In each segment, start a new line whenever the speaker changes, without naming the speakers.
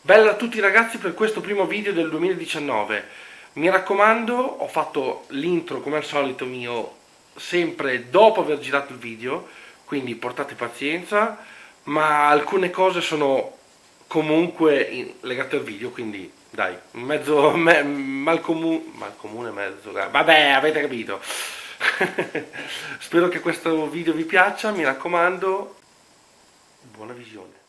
Bella a tutti ragazzi per questo primo video del 2019. Mi raccomando, ho fatto l'intro come al solito mio sempre dopo aver girato il video, quindi portate pazienza, ma alcune cose sono comunque legate al video, quindi dai, malcomune mezzo, vabbè, avete capito. Spero che questo video vi piaccia, mi raccomando, buona visione.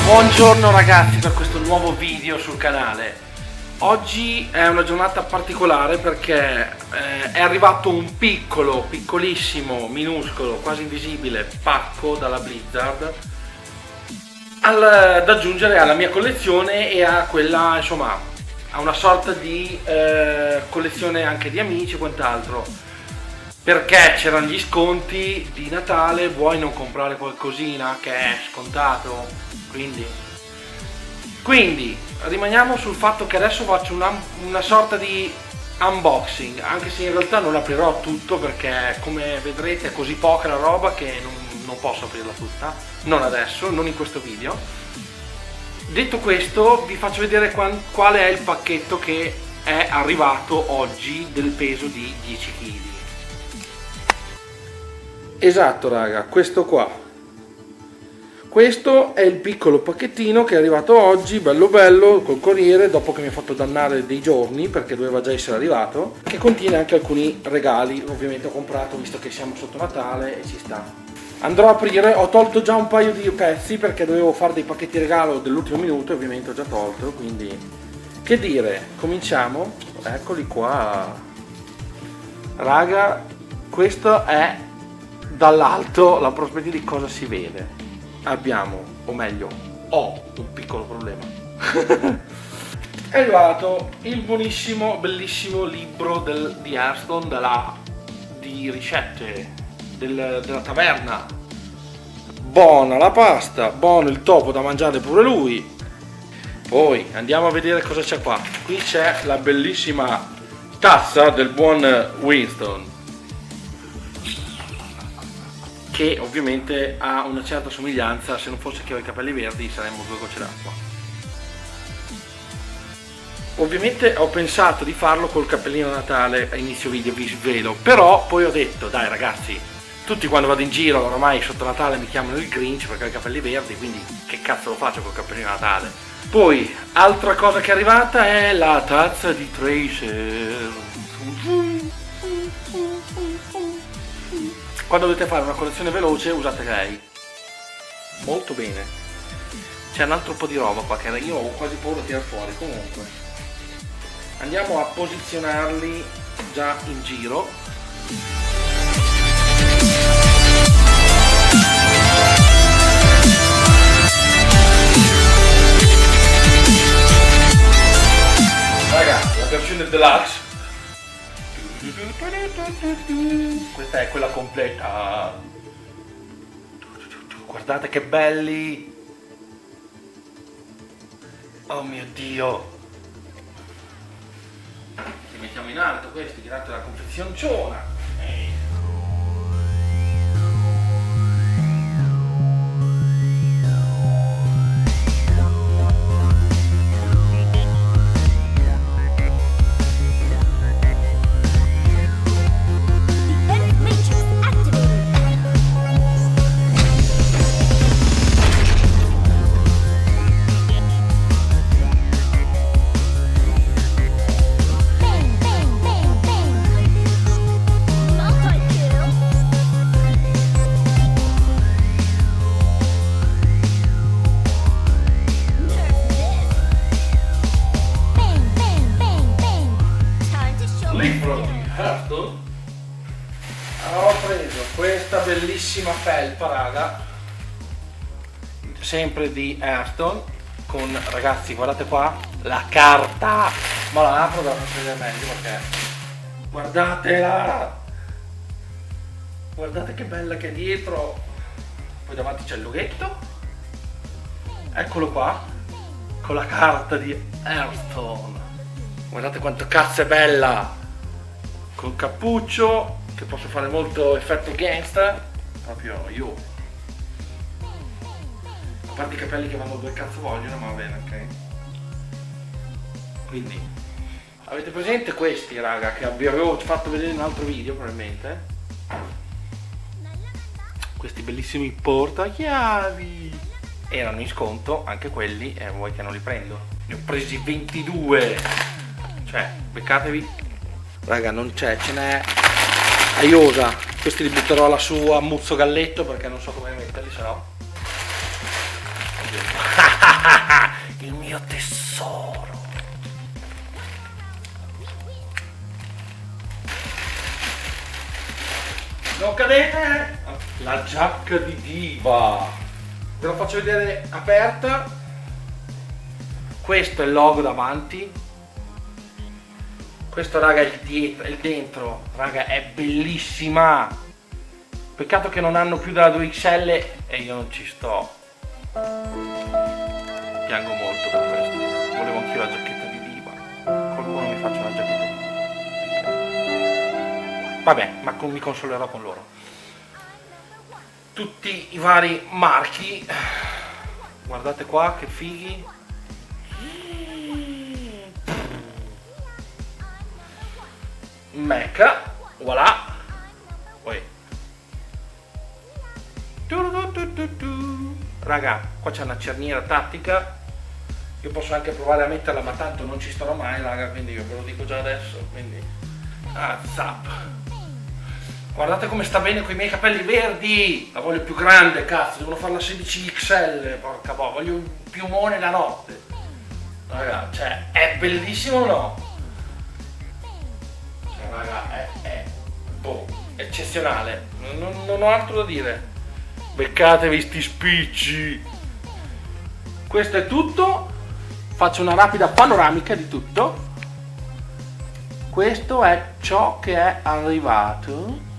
Buongiorno ragazzi per questo nuovo video sul canale. Oggi è una giornata particolare perché è arrivato un piccolissimo, minuscolo, quasi invisibile pacco dalla Blizzard da aggiungere alla mia collezione e a quella, insomma, a una sorta di collezione anche di amici e quant'altro, perché c'erano gli sconti di Natale, vuoi non comprare qualcosina che è scontato, quindi rimaniamo sul fatto che adesso faccio una sorta di unboxing, anche se in realtà non aprirò tutto perché come vedrete è così poca la roba che non posso aprirla tutta, non adesso, non in questo video. Detto questo, vi faccio vedere quale è il pacchetto che è arrivato oggi del peso di 10 kg. Esatto raga, questo qua. Questo è il piccolo pacchettino che è arrivato oggi, bello bello, col corriere, dopo che mi ha fatto dannare dei giorni perché doveva già essere arrivato, che contiene anche alcuni regali, ovviamente ho comprato visto che siamo sotto Natale e ci sta. Andrò a aprire, ho tolto già un paio di pezzi perché dovevo fare dei pacchetti regalo dell'ultimo minuto, ovviamente ho già tolto, quindi che dire, cominciamo, eccoli qua. Raga, questo è dall'alto la prospettiva di cosa si vede. Abbiamo, o meglio, ho un piccolo problema. È arrivato il buonissimo, bellissimo libro di Hearthstone, di ricette della taverna. Buona la pasta, buono il topo da mangiare pure lui. Poi andiamo a vedere cosa c'è qua. Qui c'è la bellissima tazza del buon Winston, che ovviamente ha una certa somiglianza, se non fosse che ho i capelli verdi saremmo due gocce d'acqua. Ovviamente ho pensato di farlo col cappellino a Natale a inizio video, vi svelo, però poi ho detto dai ragazzi, tutti quando vado in giro ormai sotto Natale mi chiamano il Grinch perché ho i capelli verdi, quindi che cazzo lo faccio col cappellino a Natale? Poi altra cosa che è arrivata è la tazza di Tracer. Quando dovete fare una colazione veloce usate lei. Molto bene. C'è un altro po' di roba qua che io ho quasi paura di tirare fuori. Comunque andiamo a posizionarli già in giro. Raga, la versione deluxe, questa è quella completa. Guardate che belli. Oh mio dio. Li mettiamo in alto questi, tirate la confezionciona. Libro di Hearthstone. Ho preso questa bellissima felpa raga, sempre di Hearthstone, con, ragazzi guardate qua la carta, ma la apro da farvi vedere meglio perché guardatela, guardate che bella che è dietro, poi davanti c'è il lughetto, eccolo qua, con la carta di Hearthstone. Guardate quanto cazzo è bella, col cappuccio, che posso fare molto effetto gangster, proprio io. A parte i capelli che vanno dove cazzo vogliono, ma va bene, ok? Quindi, avete presente questi, raga, che vi avevo fatto vedere in un altro video, probabilmente? Questi bellissimi portachiavi. Erano in sconto, anche quelli, e vuoi che non li prendo? Ne ho presi 22. Cioè, beccatevi. Raga, non c'è, ce n'è a iosa. Questi li butterò lassù a Muzzo Galletto perché non so come metterli, se no. Il mio tesoro. Non cadete? La giacca di diva. Ve la faccio vedere aperta. Questo è il logo davanti. Questo, raga, è il dietro, il dentro. Raga, è bellissima. Peccato che non hanno più della 2XL e io non ci sto. Piango molto per questo. Volevo anch'io la giacchetta di diva. Qualcuno mi faccia una giacchetta di diva. Vabbè, ma mi consolerò con loro. Tutti i vari marchi. Guardate qua che fighi. Mecha, voilà. Poi. Raga, qua c'è una cerniera tattica. Io posso anche provare a metterla, ma tanto non ci starò mai, raga, quindi io ve lo dico già adesso. Quindi, zap. Guardate come sta bene con i miei capelli verdi. La voglio più grande, cazzo, devono farla 16XL, porca boh, voglio un piumone la notte. Raga, cioè, è bellissimo o no? Cioè, raga, è eccezionale. Non ho altro da dire. Beccatevi sti spicci. Questo è tutto. Faccio una rapida panoramica di tutto. Questo è ciò che è arrivato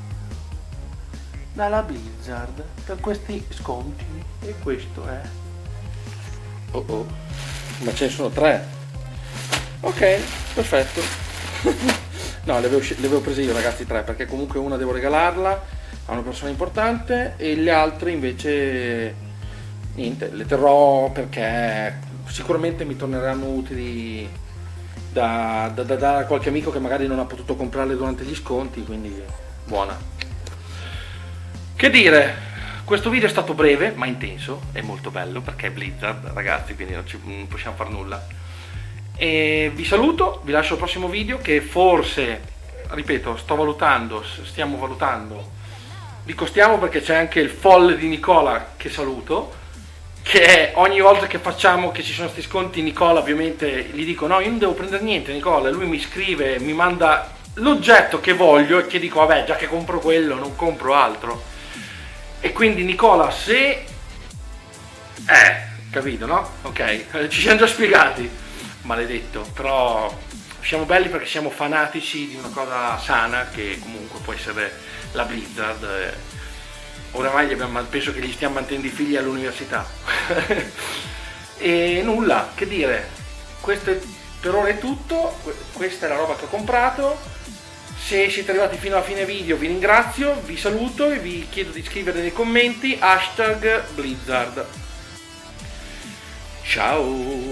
dalla Blizzard per questi sconti. E questo è ma ce ne sono 3. Ok, perfetto. No, le avevo prese io, ragazzi, 3, perché comunque una devo regalarla a una persona importante e le altre invece niente, le terrò perché sicuramente mi torneranno utili da dare a qualche amico che magari non ha potuto comprarle durante gli sconti, quindi buona. Che dire, questo video è stato breve ma intenso e molto bello perché è Blizzard, ragazzi, quindi non possiamo far nulla. E vi saluto, vi lascio al prossimo video che forse, ripeto, stiamo valutando, dico stiamo perché c'è anche il folle di Nicola che saluto, che ogni volta che facciamo, che ci sono questi sconti, Nicola ovviamente gli dico no, io non devo prendere niente Nicola, e lui mi scrive, mi manda l'oggetto che voglio e che dico vabbè, già che compro quello non compro altro. E quindi Nicola, se capito, no? Ok, ci siamo già spiegati, maledetto, però siamo belli perché siamo fanatici di una cosa sana che comunque può essere la Blizzard. Oramai penso che gli stiamo mantenendo i figli all'università. E nulla, che dire, questo per ora è tutto, questa è la roba che ho comprato. Se siete arrivati fino alla fine video vi ringrazio, vi saluto e vi chiedo di scrivere nei commenti #Blizzard. Ciao!